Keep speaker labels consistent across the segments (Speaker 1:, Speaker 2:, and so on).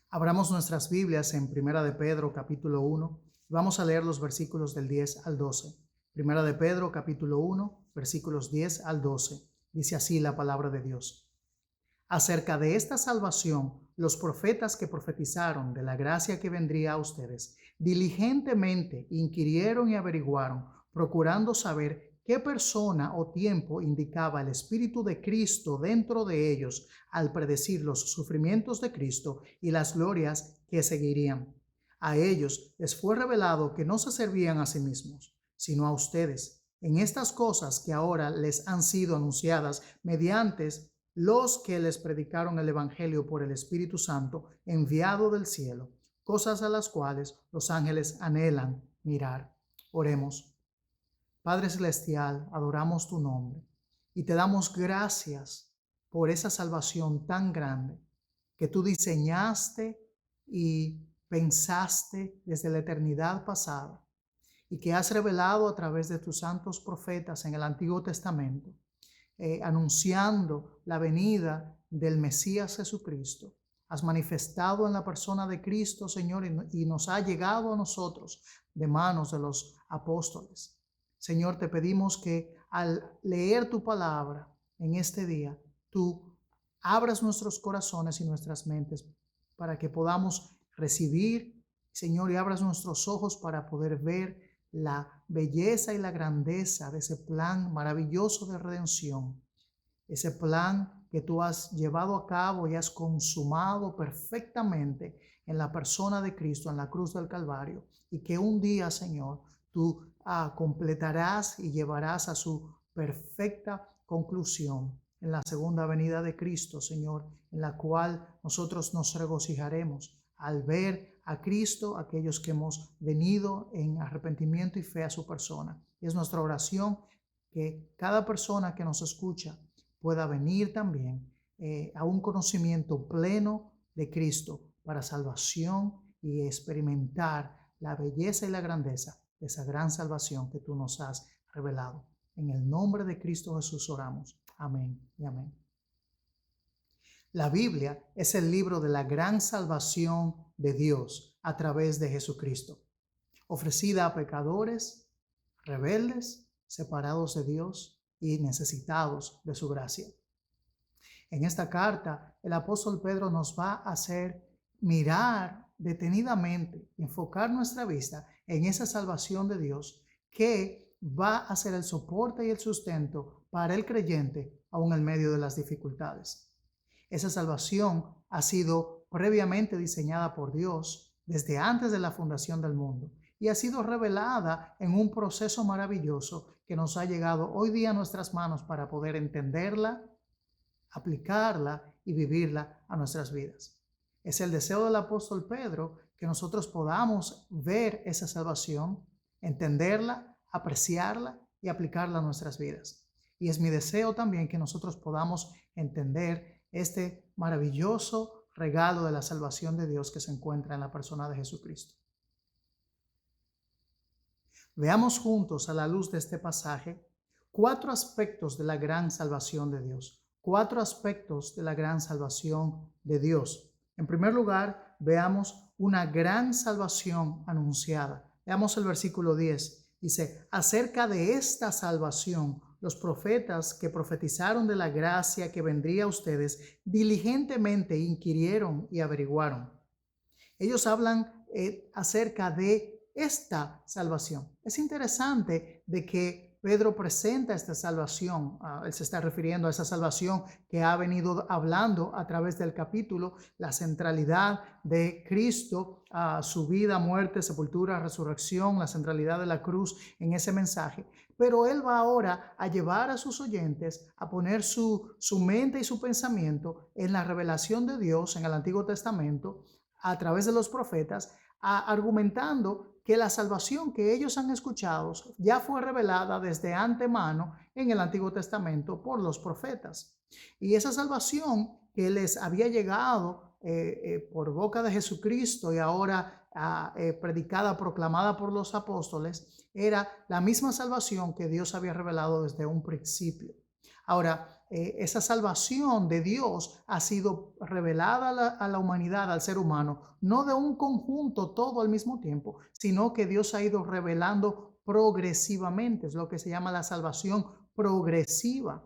Speaker 1: Abramos nuestras Biblias en Primera de Pedro, capítulo 1. Vamos a leer los versículos del 10 al 12. Primera de Pedro, capítulo 1, versículos 10 al 12. Dice así la palabra de Dios. Acerca de esta salvación, los profetas que profetizaron de la gracia que vendría a ustedes, diligentemente inquirieron y averiguaron, procurando saber qué persona o tiempo indicaba el Espíritu de Cristo dentro de ellos al predecir los sufrimientos de Cristo y las glorias que seguirían. A ellos les fue revelado que no se servían a sí mismos, sino a ustedes, en estas cosas que ahora les han sido anunciadas mediante los que les predicaron el Evangelio por el Espíritu Santo enviado del cielo, cosas a las cuales los ángeles anhelan mirar. Oremos. Padre Celestial, adoramos tu nombre y te damos gracias por esa salvación tan grande que tú diseñaste y pensaste desde la eternidad pasada y que has revelado a través de tus santos profetas en el Antiguo Testamento, anunciando la venida del Mesías Jesucristo. Has manifestado en la persona de Cristo, Señor, y nos ha llegado a nosotros de manos de los apóstoles. Señor, te pedimos que al leer tu palabra en este día, tú abras nuestros corazones y nuestras mentes para que podamos recibir, Señor, y abras nuestros ojos para poder ver la belleza y la grandeza de ese plan maravilloso de redención, ese plan que tú has llevado a cabo y has consumado perfectamente en la persona de Cristo, en la cruz del Calvario, y que un día, Señor, tú completarás y llevarás a su perfecta conclusión en la segunda venida de Cristo, Señor, en la cual nosotros nos regocijaremos al ver a Cristo, aquellos que hemos venido en arrepentimiento y fe a su persona. Y es nuestra oración que cada persona que nos escucha pueda venir también a un conocimiento pleno de Cristo para salvación y experimentar la belleza y la grandeza de esa gran salvación que tú nos has revelado. En el nombre de Cristo Jesús oramos. Amén y amén. La Biblia es el libro de la gran salvación de Dios a través de Jesucristo, ofrecida a pecadores, rebeldes, separados de Dios y necesitados de su gracia. En esta carta, el apóstol Pedro nos va a hacer mirar detenidamente, enfocar nuestra vista en esa salvación de Dios que va a ser el soporte y el sustento para el creyente aún en medio de las dificultades. Esa salvación ha sido previamente diseñada por Dios desde antes de la fundación del mundo y ha sido revelada en un proceso maravilloso que nos ha llegado hoy día a nuestras manos para poder entenderla, aplicarla y vivirla a nuestras vidas. Es el deseo del apóstol Pedro que nosotros podamos ver esa salvación, entenderla, apreciarla y aplicarla a nuestras vidas. Y es mi deseo también que nosotros podamos entender este maravilloso regalo de la salvación de Dios que se encuentra en la persona de Jesucristo. Veamos juntos a la luz de este pasaje 4 aspectos de la gran salvación de Dios. 4 aspectos de la gran salvación de Dios. En primer lugar, veamos una gran salvación anunciada. Veamos el versículo 10. Dice, acerca de esta salvación, los profetas que profetizaron de la gracia que vendría a ustedes, diligentemente inquirieron y averiguaron. Ellos hablan acerca de esta salvación. Es interesante de que Pedro presenta esta salvación. Él se está refiriendo a esa salvación que ha venido hablando a través del capítulo, la centralidad de Cristo, su vida, muerte, sepultura, resurrección, la centralidad de la cruz en ese mensaje. Pero él va ahora a llevar a sus oyentes a poner su mente y su pensamiento en la revelación de Dios en el Antiguo Testamento a través de los profetas, argumentando que la salvación que ellos han escuchado ya fue revelada desde antemano en el Antiguo Testamento por los profetas. Y esa salvación que les había llegado por boca de Jesucristo y ahora predicada, proclamada por los apóstoles, era la misma salvación que Dios había revelado desde un principio. Ahora, esa salvación de Dios ha sido revelada a la humanidad, al ser humano, no de un conjunto todo al mismo tiempo, sino que Dios ha ido revelando progresivamente. Es lo que se llama la salvación progresiva,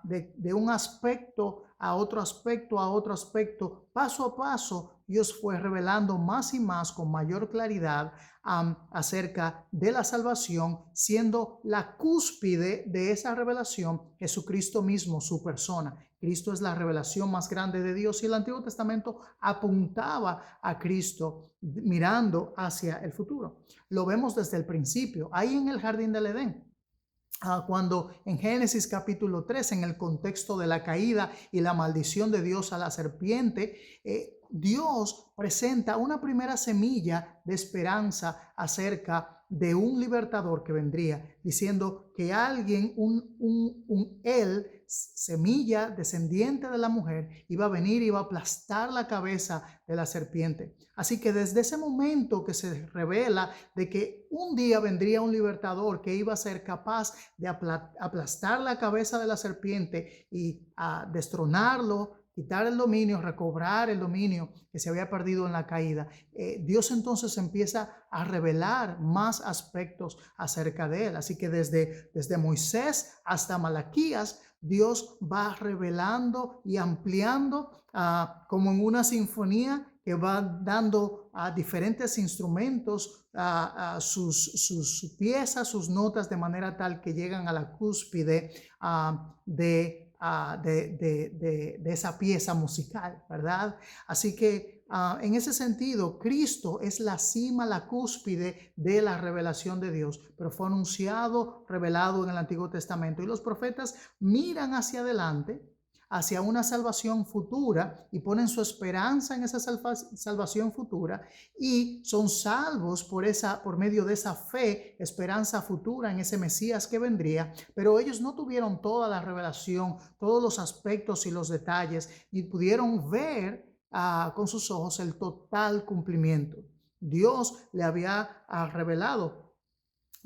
Speaker 1: de un aspecto a otro aspecto, a otro aspecto, paso a paso. Dios fue revelando más y más con mayor claridad acerca de la salvación, siendo la cúspide de esa revelación Jesucristo mismo, su persona. Cristo es la revelación más grande de Dios y el Antiguo Testamento apuntaba a Cristo mirando hacia el futuro. Lo vemos desde el principio, ahí en el jardín del Edén. Cuando en Génesis capítulo 3, en el contexto de la caída y la maldición de Dios a la serpiente, Dios presenta una primera semilla de esperanza acerca de un libertador que vendría, diciendo que alguien, él, semilla descendiente de la mujer, iba a venir y iba a aplastar la cabeza de la serpiente. Así que desde ese momento que se revela de que un día vendría un libertador que iba a ser capaz de aplastar la cabeza de la serpiente y a destronarlo, quitar el dominio, recobrar el dominio que se había perdido en la caída, Dios entonces empieza a revelar más aspectos acerca de él. Así que desde Moisés hasta Malaquías, Dios va revelando y ampliando como en una sinfonía que va dando a diferentes instrumentos sus piezas, sus notas, de manera tal que llegan a la cúspide de esa pieza musical, ¿verdad? Así que en ese sentido, Cristo es la cima, la cúspide de la revelación de Dios, pero fue anunciado, revelado en el Antiguo Testamento, y los profetas miran hacia adelante, hacia una salvación futura, y ponen su esperanza en esa salvación futura, y son salvos por medio de esa fe, esperanza futura en ese Mesías que vendría. Pero ellos no tuvieron toda la revelación, todos los aspectos y los detalles, y pudieron ver con sus ojos el total cumplimiento. Dios le había revelado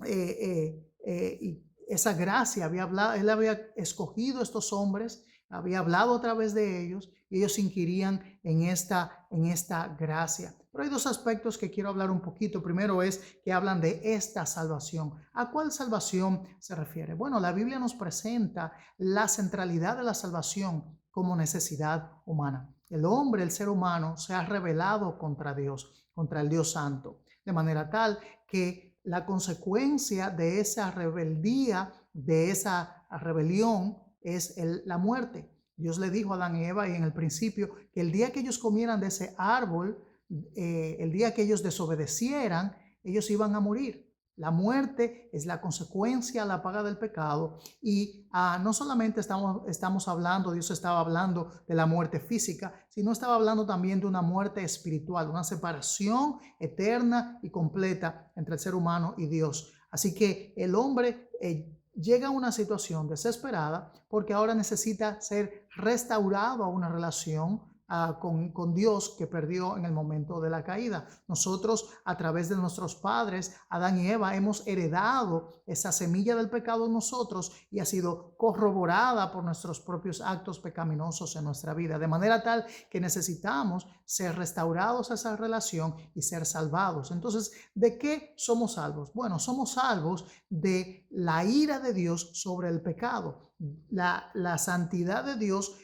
Speaker 1: y esa gracia, él había escogido a estos hombres, había hablado a través de ellos, y ellos inquirían en esta gracia. Pero hay dos aspectos que quiero hablar un poquito. Primero es que hablan de esta salvación. ¿A cuál salvación se refiere? Bueno, la Biblia nos presenta la centralidad de la salvación como necesidad humana. El hombre, el ser humano, se ha rebelado contra Dios, contra el Dios Santo, de manera tal que la consecuencia de esa rebeldía, de esa rebelión, es la muerte. Dios le dijo a Adán y Eva y en el principio que el día que ellos comieran de ese árbol, el día que ellos desobedecieran, ellos iban a morir. La muerte es la consecuencia, la paga del pecado, y no solamente estamos hablando, Dios estaba hablando de la muerte física, sino estaba hablando también de una muerte espiritual, una separación eterna y completa entre el ser humano y Dios. Así que el hombre llega a una situación desesperada porque ahora necesita ser restaurado a una relación con Dios que perdió en el momento de la caída. Nosotros, a través de nuestros padres, Adán y Eva, hemos heredado esa semilla del pecado en nosotros y ha sido corroborada por nuestros propios actos pecaminosos en nuestra vida, de manera tal que necesitamos ser restaurados a esa relación y ser salvados. Entonces, ¿de qué somos salvos? Bueno, somos salvos de la ira de Dios sobre el pecado. La santidad de Dios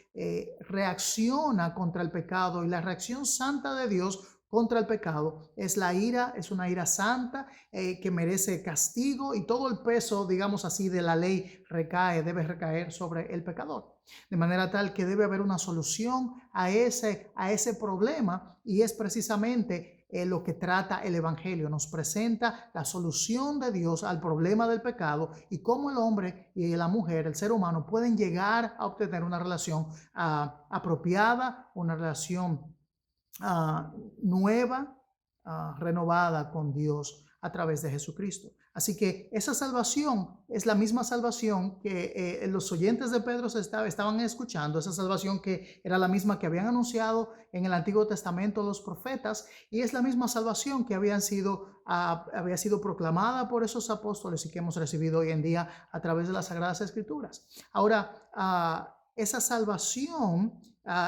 Speaker 1: reacciona contra el pecado, y la reacción santa de Dios contra el pecado es la ira, es una ira santa que merece castigo, y todo el peso, digamos así, de la ley debe recaer sobre el pecador. De manera tal que debe haber una solución a ese problema, y es precisamente lo que trata el Evangelio. Nos presenta la solución de Dios al problema del pecado y cómo el hombre y la mujer, el ser humano, pueden llegar a obtener una relación apropiada, una relación nueva, renovada con Dios a través de Jesucristo. Así que esa salvación es la misma salvación que los oyentes de Pedro estaban escuchando, esa salvación que era la misma que habían anunciado en el Antiguo Testamento los profetas, y es la misma salvación que había sido proclamada por esos apóstoles y que hemos recibido hoy en día a través de las Sagradas Escrituras. Ahora, esa salvación,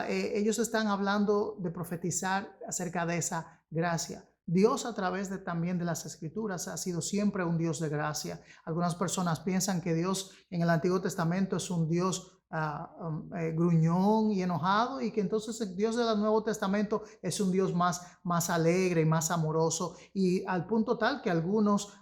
Speaker 1: ellos están hablando de profetizar acerca de esa gracia. Dios a través también de las Escrituras ha sido siempre un Dios de gracia. Algunas personas piensan que Dios en el Antiguo Testamento es un Dios gruñón y enojado, y que entonces el Dios del Nuevo Testamento es un Dios más alegre y más amoroso, y al punto tal que algunos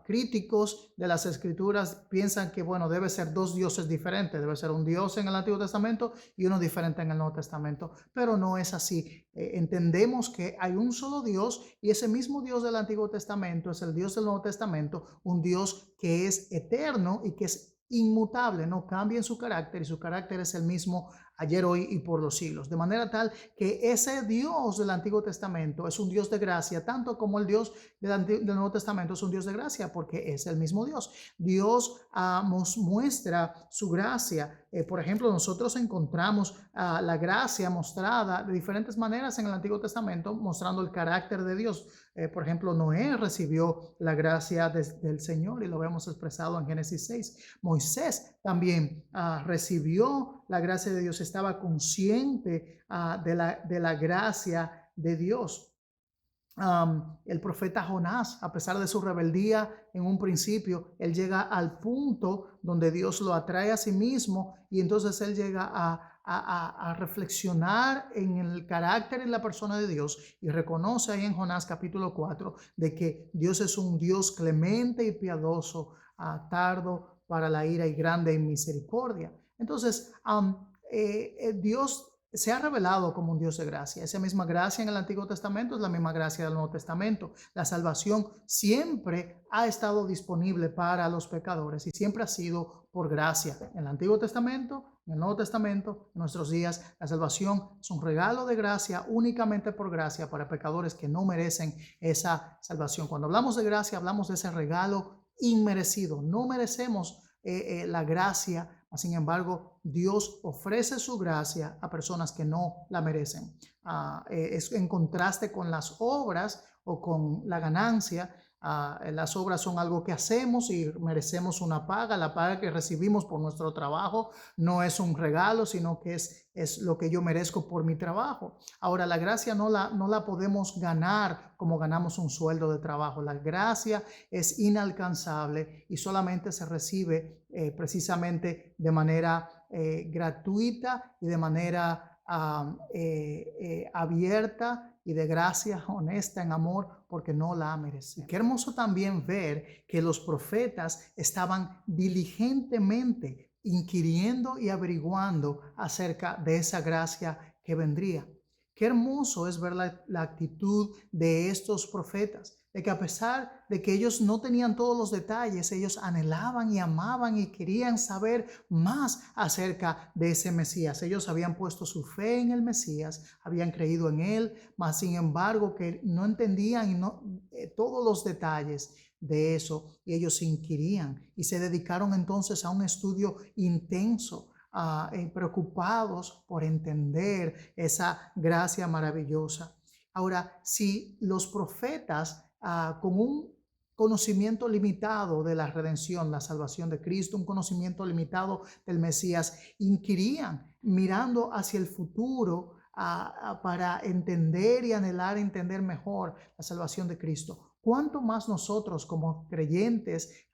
Speaker 1: críticos de las Escrituras piensan que, bueno, debe ser dos dioses diferentes, debe ser un Dios en el Antiguo Testamento y uno diferente en el Nuevo Testamento, pero no es así. Entendemos que hay un solo Dios, y ese mismo Dios del Antiguo Testamento es el Dios del Nuevo Testamento, un Dios que es eterno y que es inmutable, no cambia en su carácter, y su carácter es el mismo ayer, hoy y por los siglos. De manera tal que ese Dios del Antiguo Testamento es un Dios de gracia, tanto como el Dios del Nuevo Testamento es un Dios de gracia, porque es el mismo Dios. Dios nos muestra su gracia. Por ejemplo, nosotros encontramos la gracia mostrada de diferentes maneras en el Antiguo Testamento, mostrando el carácter de Dios. Por ejemplo, Noé recibió la gracia del Señor, y lo vemos expresado en Génesis 6. Moisés también recibió la gracia de Dios, estaba consciente de la gracia de Dios. El profeta Jonás, a pesar de su rebeldía en un principio, él llega al punto donde Dios lo atrae a sí mismo, y entonces él llega a reflexionar en el carácter y la persona de Dios, y reconoce ahí en Jonás capítulo 4 de que Dios es un Dios clemente y piadoso, tardo para la ira y grande en misericordia. Entonces, Dios se ha revelado como un Dios de gracia. Esa misma gracia en el Antiguo Testamento es la misma gracia del Nuevo Testamento. La salvación siempre ha estado disponible para los pecadores, y siempre ha sido por gracia. En el Antiguo Testamento, en el Nuevo Testamento, en nuestros días, la salvación es un regalo de gracia, únicamente por gracia, para pecadores que no merecen esa salvación. Cuando hablamos de gracia, hablamos de ese regalo inmerecido. No merecemos la gracia. Sin embargo, Dios ofrece su gracia a personas que no la merecen. Es en contraste con las obras o con la ganancia. Las obras son algo que hacemos y merecemos una paga. La paga que recibimos por nuestro trabajo no es un regalo, sino que es lo que yo merezco por mi trabajo. Ahora, la gracia no la podemos ganar como ganamos un sueldo de trabajo. La gracia es inalcanzable y solamente se recibe precisamente de manera gratuita y de manera abierta y de gracia honesta en amor, porque no la merecen. Qué hermoso también ver que los profetas estaban diligentemente inquiriendo y averiguando acerca de esa gracia que vendría. Qué hermoso es ver la actitud de estos profetas, de que a pesar de que ellos no tenían todos los detalles, ellos anhelaban y amaban y querían saber más acerca de ese Mesías. Ellos habían puesto su fe en el Mesías, habían creído en él, mas sin embargo que no entendían todos los detalles de eso, y ellos inquirían y se dedicaron entonces a un estudio intenso, preocupados por entender esa gracia maravillosa. Ahora, si los profetas con un conocimiento limitado de la redención, la salvación de Cristo, un conocimiento limitado del Mesías, inquirían mirando hacia el futuro para entender y anhelar entender mejor la salvación de Cristo, ¿cuánto más nosotros como creyentes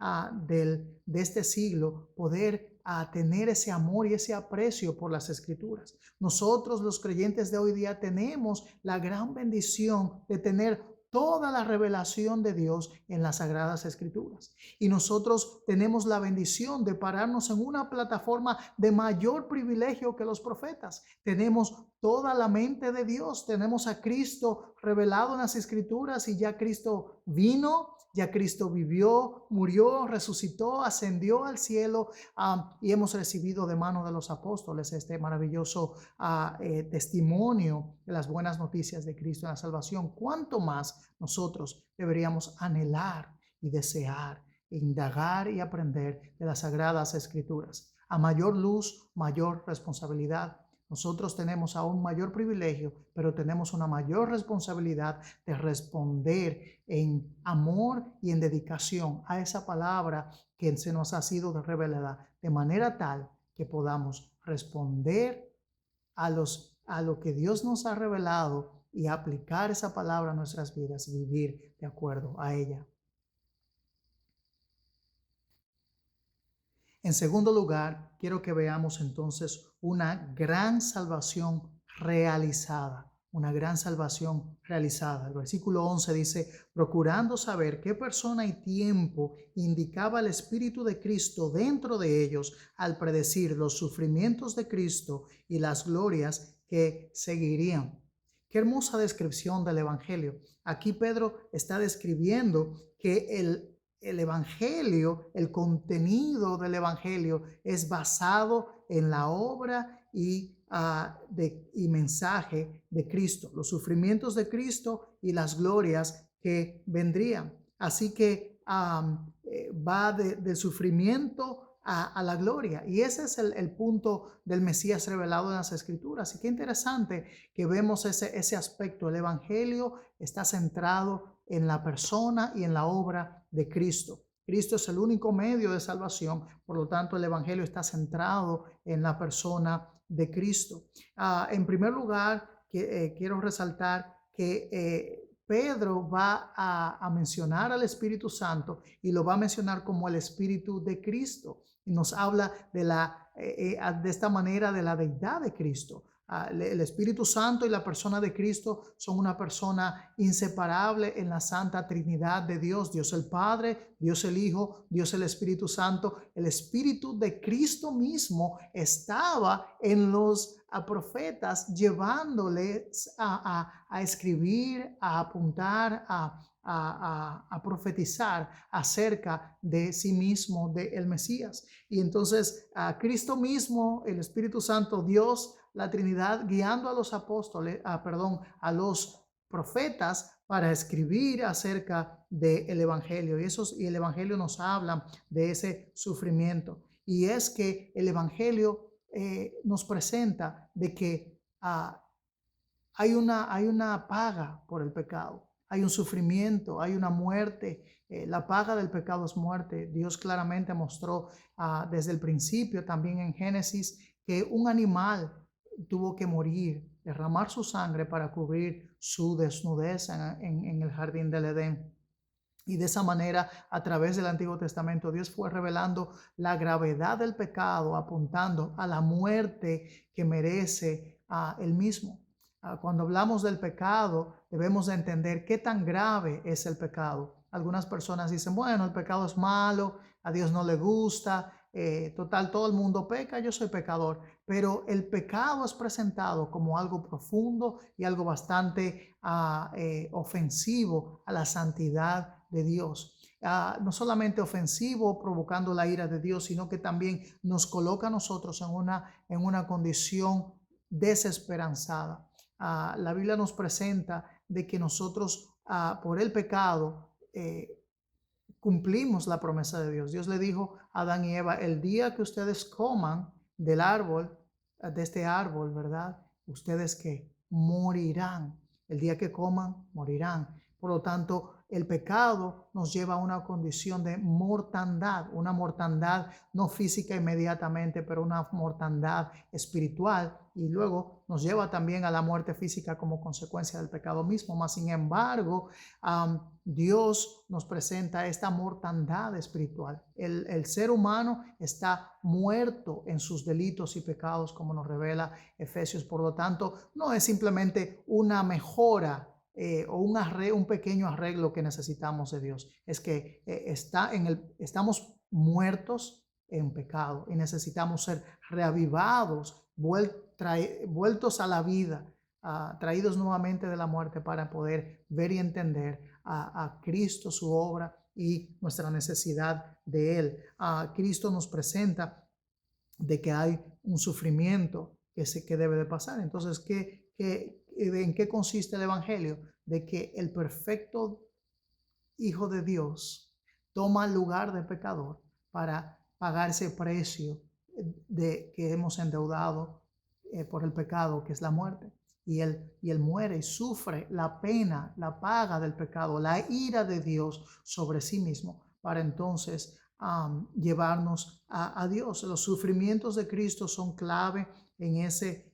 Speaker 1: de este siglo poder tener ese amor y ese aprecio por las Escrituras? Nosotros los creyentes de hoy día tenemos la gran bendición de tener toda la revelación de Dios en las Sagradas Escrituras. Y nosotros tenemos la bendición de pararnos en una plataforma de mayor privilegio que los profetas. Tenemos toda la mente de Dios, tenemos a Cristo revelado en las Escrituras, y ya Cristo vino, ya Cristo vivió, murió, resucitó, ascendió al cielo, y hemos recibido de mano de los apóstoles este maravilloso testimonio de las buenas noticias de Cristo en la salvación. ¿Cuánto más nosotros deberíamos anhelar y desear, indagar y aprender de las Sagradas Escrituras. A mayor luz, mayor responsabilidad. Nosotros tenemos aún mayor privilegio, pero tenemos una mayor responsabilidad de responder en amor y en dedicación a esa palabra que se nos ha sido revelada, de manera tal que podamos responder a lo que Dios nos ha revelado y aplicar esa palabra a nuestras vidas y vivir de acuerdo a ella. En segundo lugar, quiero que veamos entonces una gran salvación realizada. Una gran salvación realizada. El versículo 11 dice, procurando saber qué persona y tiempo indicaba el Espíritu de Cristo dentro de ellos al predecir los sufrimientos de Cristo y las glorias que seguirían. Qué hermosa descripción del Evangelio. Aquí Pedro está describiendo que el Evangelio, el contenido del Evangelio es basado en la obra y mensaje de Cristo, los sufrimientos de Cristo y las glorias que vendrían. Así que va del sufrimiento a la gloria. Y ese es el punto del Mesías revelado en las Escrituras. Y qué interesante que vemos ese aspecto. El Evangelio está centrado en la persona y en la obra de Cristo. Cristo es el único medio de salvación, por lo tanto el Evangelio está centrado en la persona de Cristo. En primer lugar, quiero resaltar que Pedro va a mencionar al Espíritu Santo y lo va a mencionar como el Espíritu de Cristo. Y nos habla de esta manera de la deidad de Cristo. El Espíritu Santo y la persona de Cristo son una persona inseparable en la Santa Trinidad de Dios. Dios el Padre, Dios el Hijo, Dios el Espíritu Santo. El Espíritu de Cristo mismo estaba en los profetas, llevándoles a escribir, a apuntar, a profetizar acerca de sí mismo, de el Mesías. Y entonces a Cristo mismo, el Espíritu Santo, Dios, la Trinidad, guiando a los apóstoles, a los profetas para escribir acerca del Evangelio. Y el Evangelio nos habla de ese sufrimiento. Y es que el Evangelio nos presenta de que hay una paga por el pecado. Hay un sufrimiento, hay una muerte. La paga del pecado es muerte. Dios claramente mostró desde el principio, también en Génesis, que un animal tuvo que morir, derramar su sangre para cubrir su desnudez en el jardín del Edén. Y de esa manera, a través del Antiguo Testamento, Dios fue revelando la gravedad del pecado, apuntando a la muerte que merece él mismo. Cuando hablamos del pecado, debemos de entender qué tan grave es el pecado. Algunas personas dicen, bueno, el pecado es malo, a Dios no le gusta, total, todo el mundo peca, yo soy pecador. Pero el pecado es presentado como algo profundo y algo bastante ofensivo a la santidad de Dios. No solamente ofensivo, provocando la ira de Dios, sino que también nos coloca a nosotros en una condición desesperanzada. La Biblia nos presenta de que nosotros por el pecado cumplimos la promesa de Dios. Dios le dijo a Adán y Eva, el día que ustedes coman del árbol, de este árbol, ¿verdad? Ustedes que morirán. El día que coman, morirán. Por lo tanto, el pecado nos lleva a una condición de mortandad, una mortandad no física inmediatamente, pero una mortandad espiritual, y luego nos lleva también a la muerte física como consecuencia del pecado mismo. Mas, sin embargo, Dios nos presenta esta mortandad espiritual. El ser humano está muerto en sus delitos y pecados, como nos revela Efesios. Por lo tanto, no es simplemente una mejora o un pequeño arreglo que necesitamos de Dios. Es que estamos muertos en pecado y necesitamos ser reavivados, vueltos a la vida, traídos nuevamente de la muerte para poder ver y entender a Cristo, su obra y nuestra necesidad de Él. Cristo nos presenta de que hay un sufrimiento que debe de pasar. Entonces, ¿en qué consiste el Evangelio? De que el perfecto Hijo de Dios toma el lugar del pecador para pagar ese precio que hemos endeudado por el pecado, que es la muerte. Y él muere y sufre la pena, la paga del pecado, la ira de Dios sobre sí mismo, para entonces llevarnos a Dios. Los sufrimientos de Cristo son clave en ese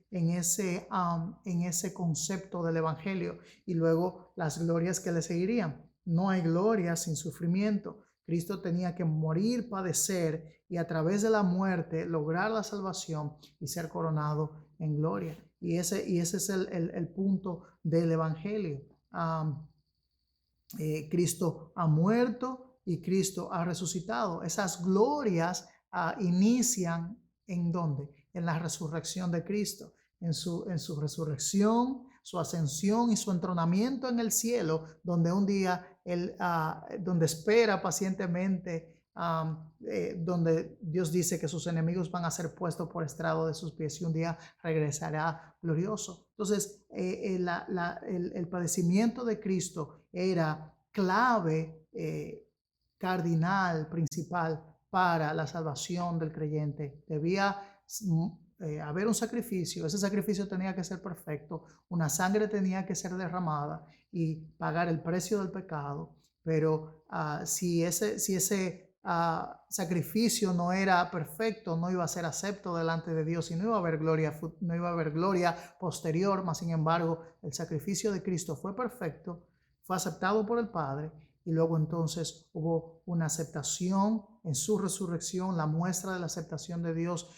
Speaker 1: concepto del Evangelio, y luego las glorias que le seguirían. No hay gloria sin sufrimiento. Cristo tenía que morir, padecer y a través de la muerte lograr la salvación y ser coronado en gloria. Y ese es el punto del Evangelio. Cristo ha muerto y Cristo ha resucitado. Esas glorias inician ¿en dónde? En la resurrección de Cristo, en su resurrección, su ascensión y su entronamiento en el cielo, donde un día Él, donde espera pacientemente, donde Dios dice que sus enemigos van a ser puestos por estrado de sus pies y un día regresará glorioso. Entonces, el padecimiento de Cristo era clave, cardinal, principal para la salvación del creyente. Debía haber un sacrificio. Ese sacrificio tenía que ser perfecto, una sangre tenía que ser derramada y pagar el precio del pecado. Pero si ese sacrificio no era perfecto, no iba a ser acepto delante de Dios y no iba a haber gloria posterior. Mas sin embargo, el sacrificio de Cristo fue perfecto, fue aceptado por el Padre, y luego entonces hubo una aceptación en su resurrección, la muestra de la aceptación de Dios,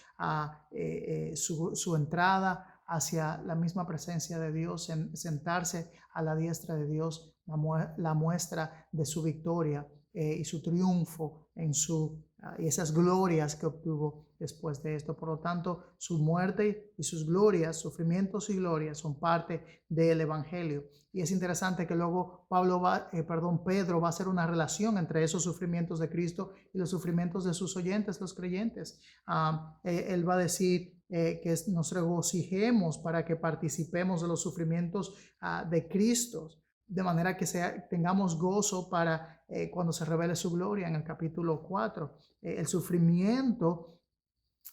Speaker 1: su entrada hacia la misma presencia de Dios, sentarse a la diestra de Dios, la muestra de su victoria y su triunfo y esas glorias que obtuvo después de esto. Por lo tanto, su muerte y sus glorias, sufrimientos y glorias, son parte del Evangelio. Y es interesante que luego Pedro va a hacer una relación entre esos sufrimientos de Cristo y los sufrimientos de sus oyentes, los creyentes. Él va a decir que nos regocijemos para que participemos de los sufrimientos de Cristo, de manera que tengamos gozo para cuando se revele su gloria, en el capítulo 4. El sufrimiento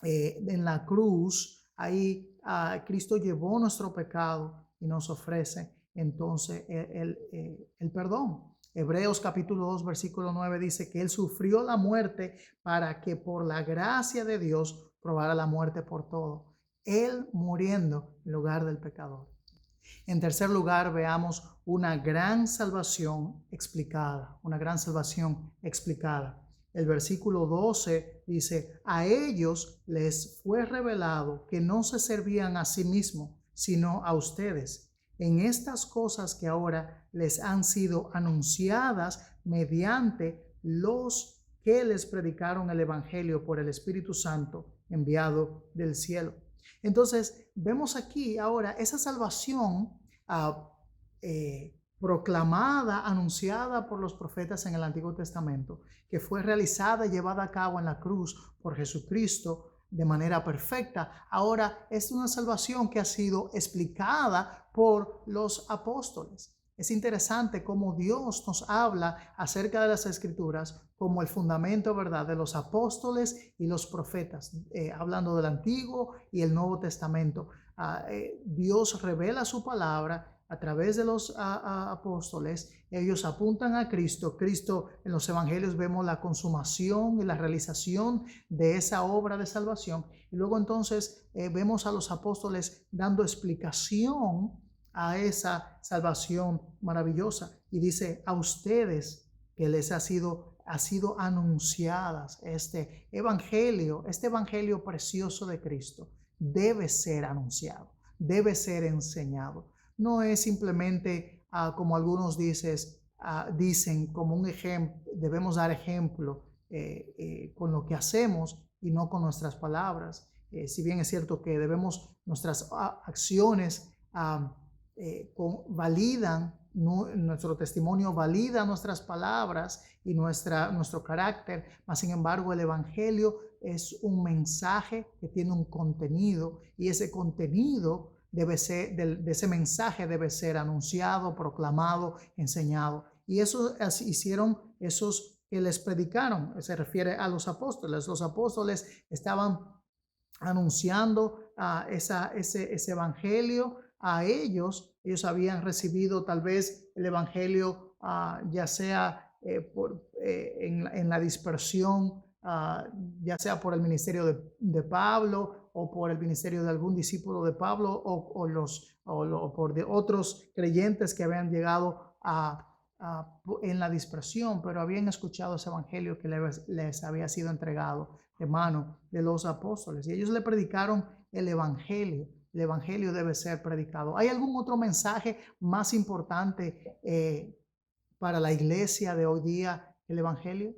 Speaker 1: en la cruz, ahí Cristo llevó nuestro pecado y nos ofrece entonces el perdón. Hebreos capítulo 2 versículo 9 dice que Él sufrió la muerte para que por la gracia de Dios probara la muerte por todo. Él muriendo en lugar del pecador. En tercer lugar, veamos una gran salvación explicada, una gran salvación explicada. El versículo 12 dice: a ellos les fue revelado que no se servían a sí mismos, sino a ustedes, en estas cosas que ahora les han sido anunciadas mediante los que les predicaron el Evangelio por el Espíritu Santo enviado del cielo. Entonces, vemos aquí ahora esa salvación proclamada, anunciada por los profetas en el Antiguo Testamento, que fue realizada y llevada a cabo en la cruz por Jesucristo de manera perfecta. Ahora es una salvación que ha sido explicada por los apóstoles. Es interesante cómo Dios nos habla acerca de las Escrituras como el fundamento, ¿verdad?, de los apóstoles y los profetas, hablando del Antiguo y el Nuevo Testamento. Dios revela su palabra a través de los apóstoles. Ellos apuntan a Cristo. Cristo, en los evangelios vemos la consumación y la realización de esa obra de salvación. Y luego entonces vemos a los apóstoles dando explicación a esa salvación maravillosa. Y dice: a ustedes que les ha sido anunciadas este evangelio precioso de Cristo, debe ser anunciado, debe ser enseñado. No es simplemente como algunos dicen como un ejemplo. Debemos dar ejemplo con lo que hacemos y no con nuestras palabras. Si bien es cierto que nuestras acciones validan, nuestro testimonio valida nuestras palabras y nuestro carácter, mas sin embargo el Evangelio es un mensaje que tiene un contenido, y ese contenido de ese mensaje debe ser anunciado, proclamado, enseñado. Y eso hicieron esos que les predicaron. Se refiere a los apóstoles. Los apóstoles estaban anunciando ese evangelio a ellos. Ellos habían recibido tal vez el evangelio, ya sea en la dispersión, ya sea por el ministerio de Pablo o por el ministerio de algún discípulo de Pablo o por de otros creyentes que habían llegado en la dispersión, pero habían escuchado ese evangelio que les había sido entregado de mano de los apóstoles, y ellos le predicaron el evangelio. El evangelio debe ser predicado. ¿Hay algún otro mensaje más importante para la iglesia de hoy día que el evangelio?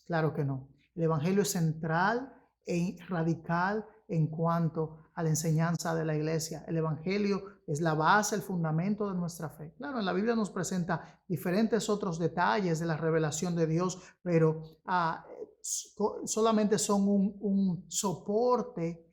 Speaker 1: Claro que no. El evangelio es central e radical en cuanto a la enseñanza de la iglesia. El evangelio es la base, el fundamento de nuestra fe. Claro, en la Biblia nos presenta diferentes otros detalles de la revelación de Dios, pero solamente son un soporte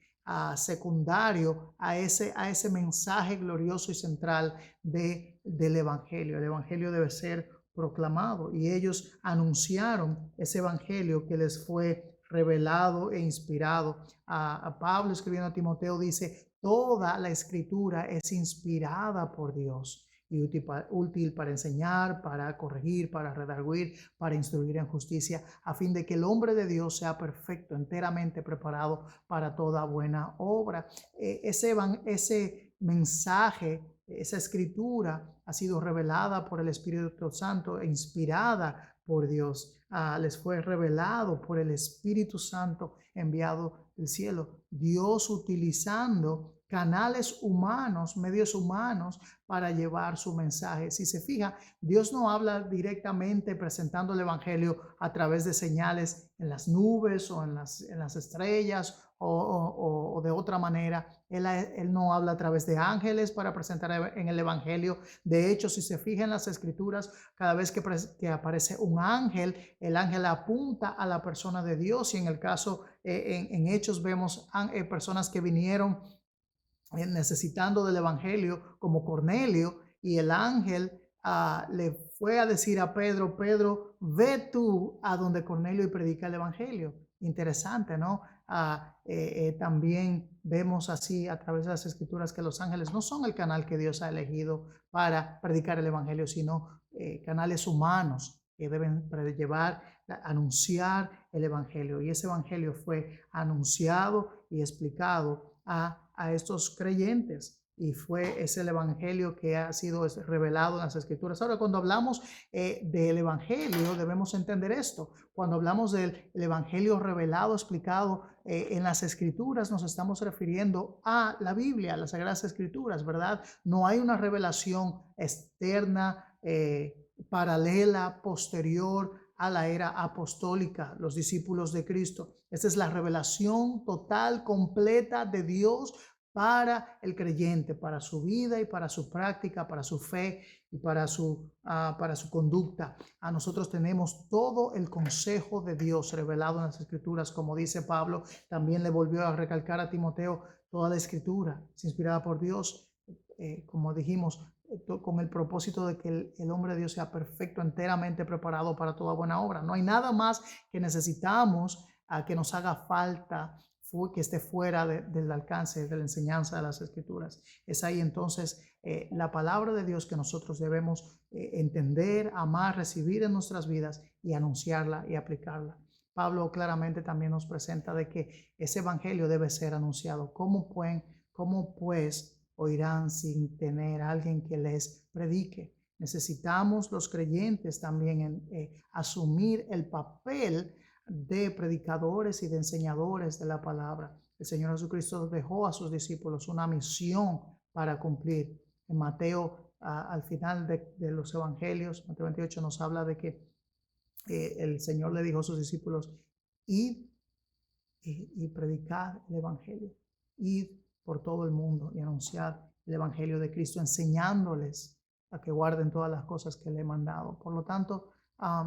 Speaker 1: secundario a ese mensaje glorioso y central del evangelio. El evangelio debe ser proclamado, y ellos anunciaron ese evangelio que les fue revelado e inspirado. A Pablo, escribiendo a Timoteo, dice: toda la escritura es inspirada por Dios y útil para enseñar, para corregir, para redarguir, para instruir en justicia, a fin de que el hombre de Dios sea perfecto, enteramente preparado para toda buena obra. Ese mensaje, esa escritura ha sido revelada por el Espíritu Santo e inspirada por Dios. Les fue revelado por el Espíritu Santo enviado del cielo. Dios utilizando canales humanos, medios humanos, para llevar su mensaje. Si se fija, Dios no habla directamente presentando el evangelio a través de señales en las nubes o en las estrellas o de otra manera. Él no habla a través de ángeles para presentar en el evangelio. De hecho, si se fija en las escrituras, cada vez que aparece un ángel, el ángel apunta a la persona de Dios, y en el caso, en Hechos vemos personas que vinieron necesitando del evangelio, como Cornelio, y el ángel le fue a decir a Pedro: Pedro, ve tú a donde Cornelio y predica el evangelio. Interesante, ¿no? También vemos así a través de las escrituras que los ángeles no son el canal que Dios ha elegido para predicar el evangelio, sino canales humanos que deben anunciar el evangelio. Y ese evangelio fue anunciado y explicado a estos creyentes, y es el evangelio que ha sido revelado en las escrituras. Ahora, cuando hablamos del evangelio, debemos entender esto. Cuando hablamos del evangelio revelado, explicado en las escrituras, nos estamos refiriendo a la Biblia, a las Sagradas Escrituras, ¿verdad? No hay una revelación externa, paralela, posterior a la era apostólica, los discípulos de Cristo. Esta es la revelación total, completa de Dios para el creyente, para su vida y para su práctica, para su fe y para su conducta. Nosotros tenemos todo el consejo de Dios revelado en las Escrituras, como dice Pablo. También le volvió a recalcar a Timoteo: toda la Escritura es inspirada por Dios, como dijimos, con el propósito de que el hombre de Dios sea perfecto, enteramente preparado para toda buena obra. No hay nada más que necesitamos, que nos haga falta, que esté fuera del alcance de la enseñanza de las Escrituras. Es ahí entonces la palabra de Dios que nosotros debemos entender, amar, recibir en nuestras vidas y anunciarla y aplicarla. Pablo claramente también nos presenta de que ese evangelio debe ser anunciado. ¿Cómo pues oirán sin tener a alguien que les predique? Necesitamos los creyentes también asumir el papel de predicadores y de enseñadores de la palabra. El Señor Jesucristo dejó a sus discípulos una misión para cumplir. En Mateo, al final de los evangelios, Mateo 28 nos habla de que el Señor le dijo a sus discípulos: id y predicad el evangelio, id por todo el mundo y anunciad el evangelio de Cristo, enseñándoles a que guarden todas las cosas que le he mandado. Por lo tanto,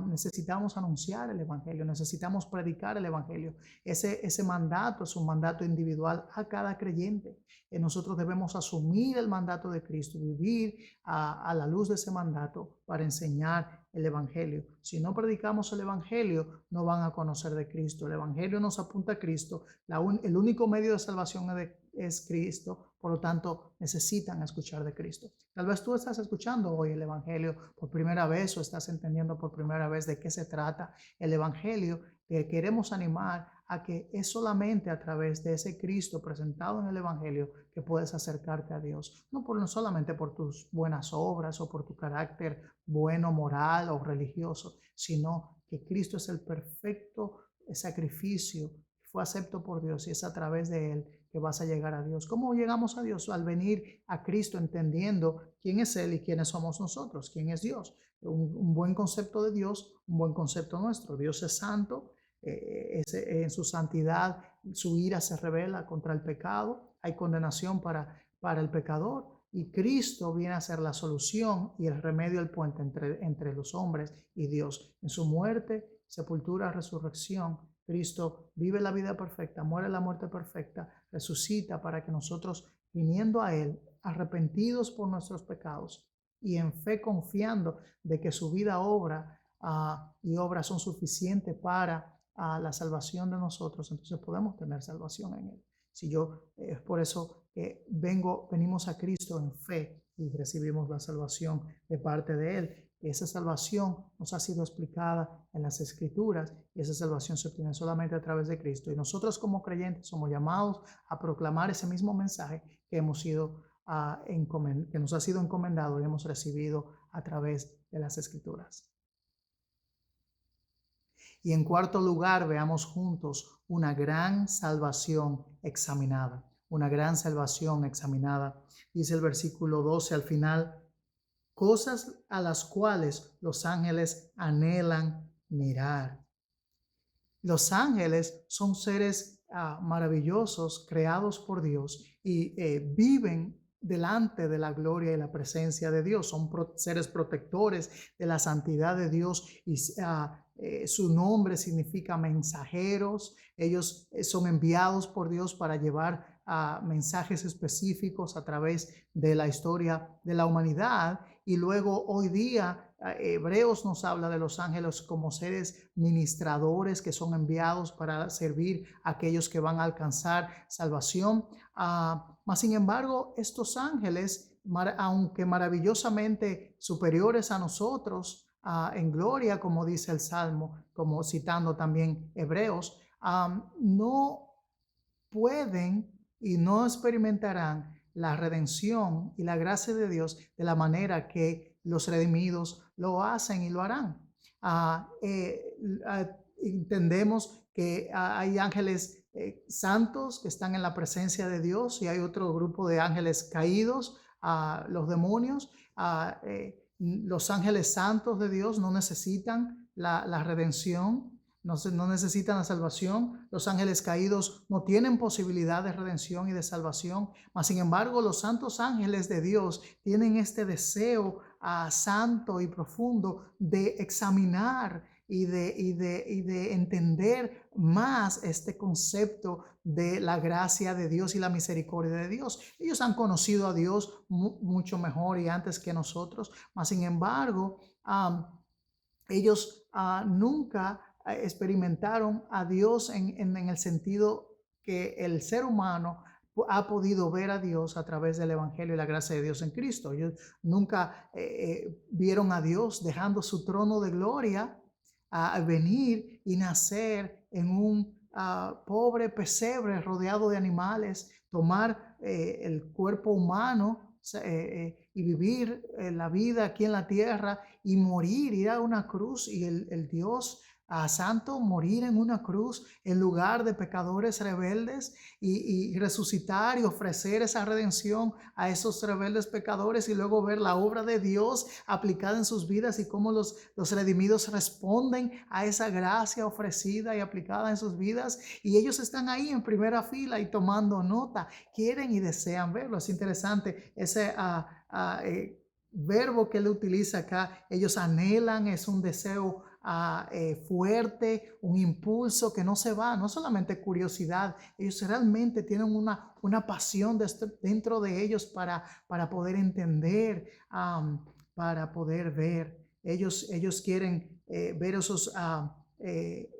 Speaker 1: necesitamos anunciar el Evangelio, necesitamos predicar el Evangelio. Ese mandato es un mandato individual a cada creyente. Nosotros debemos asumir el mandato de Cristo, vivir a la luz de ese mandato para enseñar el Evangelio. Si no predicamos el Evangelio, no van a conocer de Cristo. El Evangelio nos apunta a Cristo. El único medio de salvación es Cristo. Por lo tanto, necesitan escuchar de Cristo. Tal vez tú estás escuchando hoy el Evangelio por primera vez o estás entendiendo por primera vez de qué se trata el Evangelio. Te queremos animar a que es solamente a través de ese Cristo presentado en el Evangelio que puedes acercarte a Dios. No solamente por tus buenas obras o por tu carácter bueno, moral o religioso, sino que Cristo es el perfecto sacrificio, fue acepto por Dios y es a través de Él que vas a llegar a Dios. ¿Cómo llegamos a Dios? Al venir a Cristo entendiendo quién es Él y quiénes somos nosotros, quién es Dios. Un buen concepto de Dios, un buen concepto nuestro. Dios es santo, en su santidad, su ira se revela contra el pecado, hay condenación para el pecador y Cristo viene a ser la solución y el remedio, el puente entre los hombres y Dios. En su muerte, sepultura, resurrección, Cristo vive la vida perfecta, muere la muerte perfecta, resucita para que nosotros, viniendo a Él, arrepentidos por nuestros pecados y en fe confiando de que su vida, y obra son suficientes para la salvación de nosotros, entonces podemos tener salvación en Él. Es por eso que venimos a Cristo en fe y recibimos la salvación de parte de Él. Esa salvación nos ha sido explicada en las Escrituras y esa salvación se obtiene solamente a través de Cristo. Y nosotros como creyentes somos llamados a proclamar ese mismo mensaje que que nos ha sido encomendado y hemos recibido a través de las Escrituras. Y en cuarto lugar, veamos juntos una gran salvación examinada. Una gran salvación examinada. Dice el versículo 12 al final: cosas a las cuales los ángeles anhelan mirar. Los ángeles son seres maravillosos creados por Dios y viven delante de la gloria y la presencia de Dios. Son seres protectores de la santidad de Dios y su nombre significa mensajeros. Ellos son enviados por Dios para llevar mensajes específicos a través de la historia de la humanidad. Y luego hoy día Hebreos nos habla de los ángeles como seres ministradores que son enviados para servir a aquellos que van a alcanzar salvación. Mas sin embargo, estos ángeles, aunque maravillosamente superiores a nosotros en gloria, como dice el Salmo, como citando también Hebreos, no pueden y no experimentarán la redención y la gracia de Dios de la manera que los redimidos lo hacen y lo harán. Entendemos que hay ángeles santos que están en la presencia de Dios y hay otro grupo de ángeles caídos, los demonios. Los ángeles santos de Dios no necesitan la redención, no necesitan la salvación. Los ángeles caídos no tienen posibilidad de redención y de salvación. Mas sin embargo, los santos ángeles de Dios tienen este deseo santo y profundo de examinar y de entender más este concepto de la gracia de Dios y la misericordia de Dios. Ellos han conocido a Dios mucho mejor y antes que nosotros, mas sin embargo, ellos nunca experimentaron a Dios en el sentido que el ser humano ha podido ver a Dios a través del Evangelio y la gracia de Dios en Cristo. Ellos nunca vieron a Dios dejando su trono de gloria a venir y nacer en un pobre pesebre rodeado de animales, tomar el cuerpo humano y vivir la vida aquí en la tierra y morir, ir a una cruz y el Dios santo morir en una cruz en lugar de pecadores rebeldes y resucitar y ofrecer esa redención a esos rebeldes pecadores y luego ver la obra de Dios aplicada en sus vidas y cómo los redimidos responden a esa gracia ofrecida y aplicada en sus vidas, y ellos están ahí en primera fila y tomando nota, quieren y desean verlo. Es interesante ese verbo que él utiliza acá, ellos anhelan, es un deseo fuerte, un impulso que no se va, no solamente curiosidad, ellos realmente tienen una pasión dentro de ellos para poder entender, para poder ver. Ellos quieren ver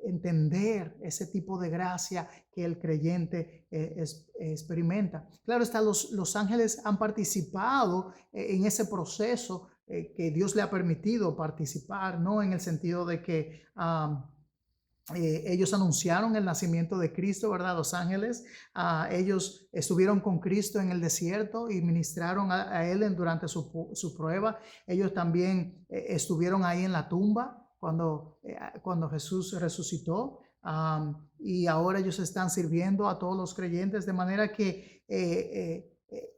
Speaker 1: entender ese tipo de gracia que el creyente experimenta. Claro está, los ángeles han participado en ese proceso que Dios le ha permitido participar, no en el sentido de que ellos anunciaron el nacimiento de Cristo, ¿verdad? Los ángeles, ellos estuvieron con Cristo en el desierto y ministraron a él durante su prueba. Ellos también estuvieron ahí en la tumba cuando Jesús resucitó. Y ahora ellos están sirviendo a todos los creyentes, de manera que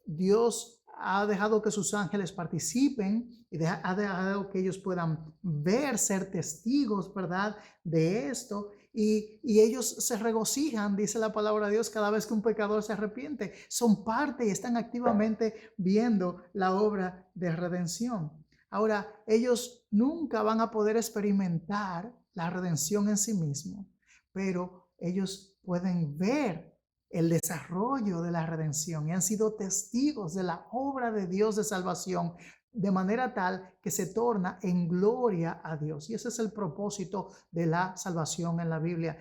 Speaker 1: Dios ha dejado que sus ángeles participen y ha dejado que ellos puedan ver, ser testigos, ¿verdad?, de esto. Y ellos se regocijan, dice la palabra de Dios, cada vez que un pecador se arrepiente. Son parte y están activamente viendo la obra de redención. Ahora, ellos nunca van a poder experimentar la redención en sí mismos, pero ellos pueden ver el desarrollo de la redención y han sido testigos de la obra de Dios de salvación, de manera tal que se torna en gloria a Dios. Y ese es el propósito de la salvación en la Biblia.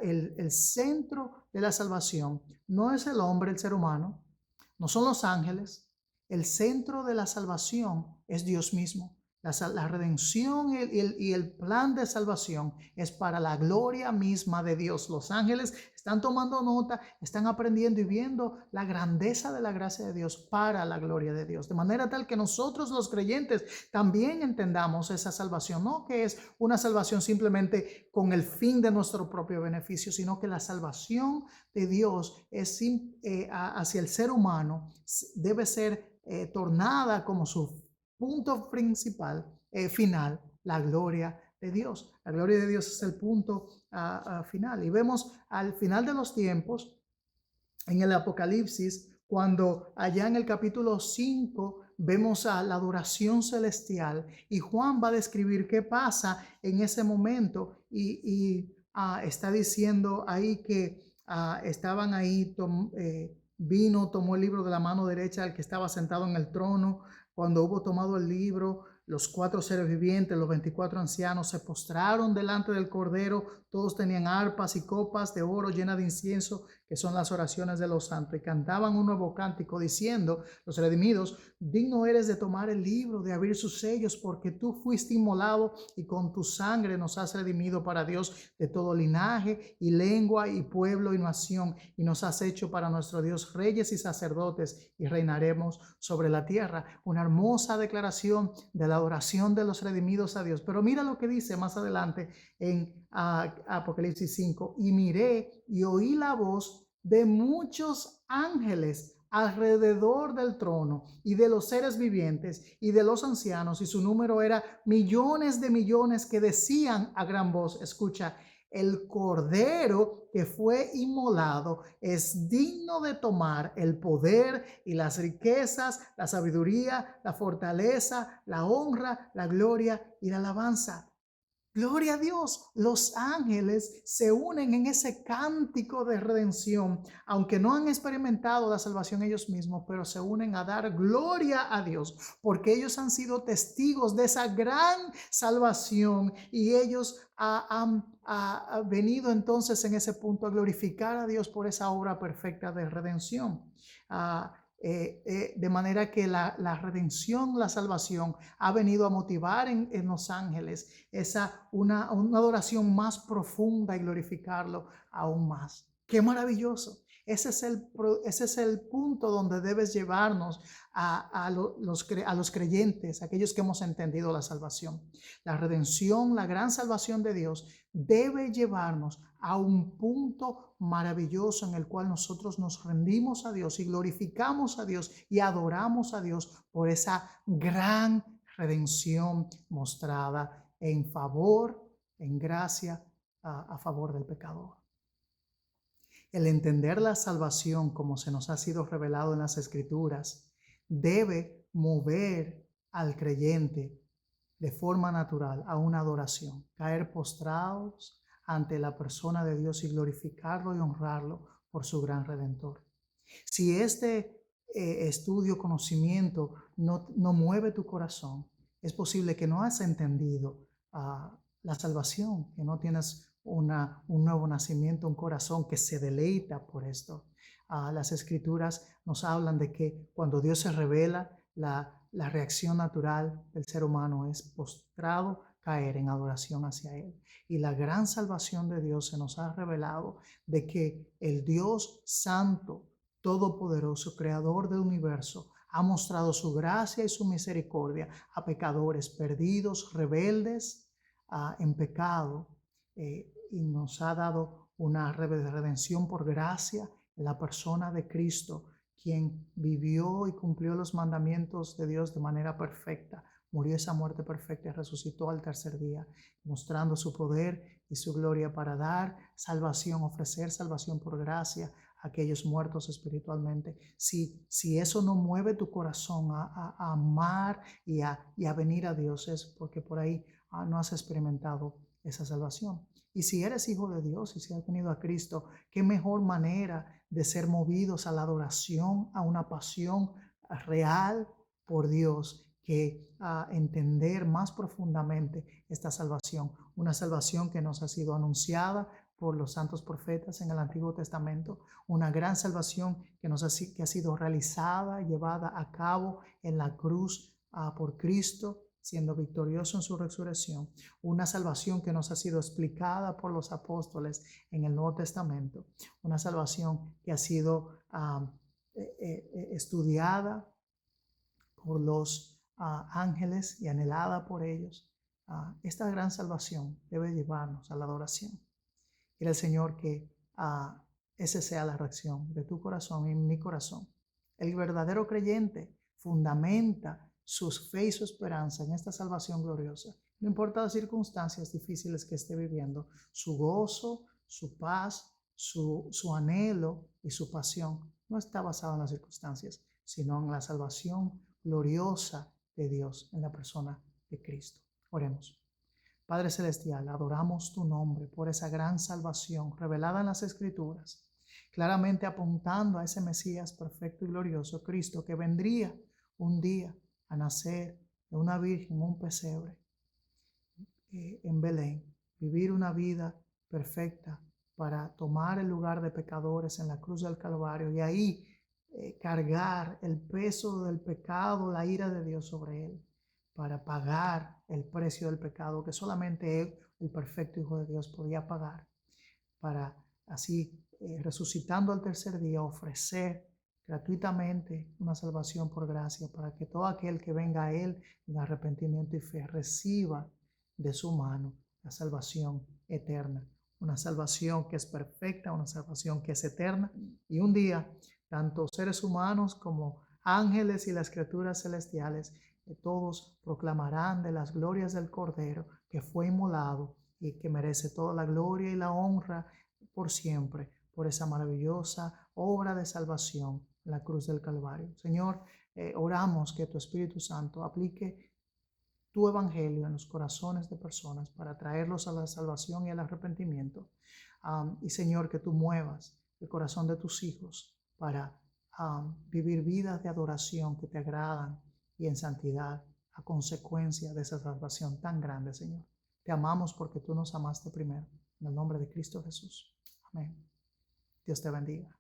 Speaker 1: El centro de la salvación no es el hombre, el ser humano, no son los ángeles. El centro de la salvación es Dios mismo. La redención y el plan de salvación es para la gloria misma de Dios. Los ángeles están tomando nota, están aprendiendo y viendo la grandeza de la gracia de Dios para la gloria de Dios. De manera tal que nosotros los creyentes también entendamos esa salvación, no que es una salvación simplemente con el fin de nuestro propio beneficio, sino que la salvación de Dios es hacia el ser humano, debe ser tornada como su punto principal, final, la gloria de Dios. La gloria de Dios es el punto final. Y vemos al final de los tiempos, en el Apocalipsis, cuando allá en el capítulo 5 vemos a la adoración celestial y Juan va a describir qué pasa en ese momento y está diciendo ahí que estaban ahí, vino, tomó el libro de la mano derecha del que estaba sentado en el trono. Cuando hubo tomado el libro, los 4 seres vivientes, los 24 ancianos, se postraron delante del Cordero. Todos tenían arpas y copas de oro llenas de incienso, que son las oraciones de los santos, y cantaban un nuevo cántico diciendo, los redimidos: digno eres de tomar el libro, de abrir sus sellos, porque tú fuiste inmolado y con tu sangre nos has redimido para Dios de todo linaje y lengua y pueblo y nación, y nos has hecho para nuestro Dios reyes y sacerdotes, y reinaremos sobre la tierra. Una hermosa declaración de la adoración de los redimidos a Dios. Pero mira lo que dice más adelante en Apocalipsis 5: y miré y oí la voz de muchos ángeles alrededor del trono y de los seres vivientes y de los ancianos, y su número era millones de millones, que decían a gran voz, escucha: el Cordero que fue inmolado es digno de tomar el poder y las riquezas, la sabiduría, la fortaleza, la honra, la gloria y la alabanza. Gloria a Dios, los ángeles se unen en ese cántico de redención, aunque no han experimentado la salvación ellos mismos, pero se unen a dar gloria a Dios, porque ellos han sido testigos de esa gran salvación y ellos han venido entonces en ese punto a glorificar a Dios por esa obra perfecta de redención. De manera que la redención, la salvación, ha venido a motivar en los ángeles una adoración más profunda y glorificarlo aún más. ¡Qué maravilloso! Ese es el punto donde debes llevarnos a los creyentes, aquellos que hemos entendido la salvación. La redención, la gran salvación de Dios, debe llevarnos a un punto maravilloso en el cual nosotros nos rendimos a Dios y glorificamos a Dios y adoramos a Dios por esa gran redención mostrada en favor, en gracia, a favor del pecador. El entender la salvación como se nos ha sido revelado en las Escrituras debe mover al creyente de forma natural a una adoración, caer postrados ante la persona de Dios y glorificarlo y honrarlo por su gran redentor. Si este estudio, conocimiento no mueve tu corazón, es posible que no has entendido la salvación, que no tienes un nuevo nacimiento, un corazón que se deleita por esto. Las escrituras nos hablan de que cuando Dios se revela, la reacción natural del ser humano es postrado, caer en adoración hacia Él. Y la gran salvación de Dios se nos ha revelado de que el Dios Santo, Todopoderoso, Creador del universo, ha mostrado su gracia y su misericordia a pecadores perdidos, rebeldes, en pecado, y nos ha dado una redención por gracia en la persona de Cristo, quien vivió y cumplió los mandamientos de Dios de manera perfecta, murió esa muerte perfecta y resucitó al tercer día, mostrando su poder y su gloria para dar salvación, ofrecer salvación por gracia a aquellos muertos espiritualmente. Si eso no mueve tu corazón a amar y a venir a Dios, es porque por ahí no has experimentado esa salvación. Y si eres hijo de Dios y si has venido a Cristo, qué mejor manera de ser movidos a la adoración, a una pasión real por Dios, que entender más profundamente esta salvación, una salvación que nos ha sido anunciada por los santos profetas en el Antiguo Testamento, una gran salvación que ha sido realizada, llevada a cabo en la cruz por Cristo, siendo victorioso en su resurrección, una salvación que nos ha sido explicada por los apóstoles en el Nuevo Testamento, una salvación que ha sido estudiada por los ángeles y anhelada por ellos. Esta gran salvación debe llevarnos a la adoración. Quiere el Señor que esa sea la reacción de tu corazón y mi corazón. El verdadero creyente fundamenta su fe y su esperanza en esta salvación gloriosa. No importa las circunstancias difíciles que esté viviendo, su gozo, su paz, su anhelo y su pasión no está basado en las circunstancias, sino en la salvación gloriosa de Dios en la persona de Cristo. Oremos. Padre Celestial, adoramos tu nombre por esa gran salvación revelada en las Escrituras, claramente apuntando a ese Mesías perfecto y glorioso, Cristo, que vendría un día a nacer de una virgen en un pesebre en Belén, vivir una vida perfecta para tomar el lugar de pecadores en la cruz del Calvario y ahí cargar el peso del pecado, la ira de Dios sobre él, para pagar el precio del pecado que solamente él, el perfecto Hijo de Dios, podía pagar, para así resucitando al tercer día ofrecer gratuitamente una salvación por gracia, para que todo aquel que venga a él en arrepentimiento y fe reciba de su mano la salvación eterna, una salvación que es perfecta, una salvación que es eterna, y un día tanto seres humanos como ángeles y las criaturas celestiales, todos proclamarán de las glorias del Cordero que fue inmolado y que merece toda la gloria y la honra por siempre, por esa maravillosa obra de salvación en la cruz del Calvario. Señor, oramos que tu Espíritu Santo aplique tu evangelio en los corazones de personas para traerlos a la salvación y al arrepentimiento. Y Señor, que tú muevas el corazón de tus hijos para vivir vidas de adoración que te agradan y en santidad a consecuencia de esa salvación tan grande, Señor. Te amamos porque tú nos amaste primero. En el nombre de Cristo Jesús. Amén. Dios te bendiga.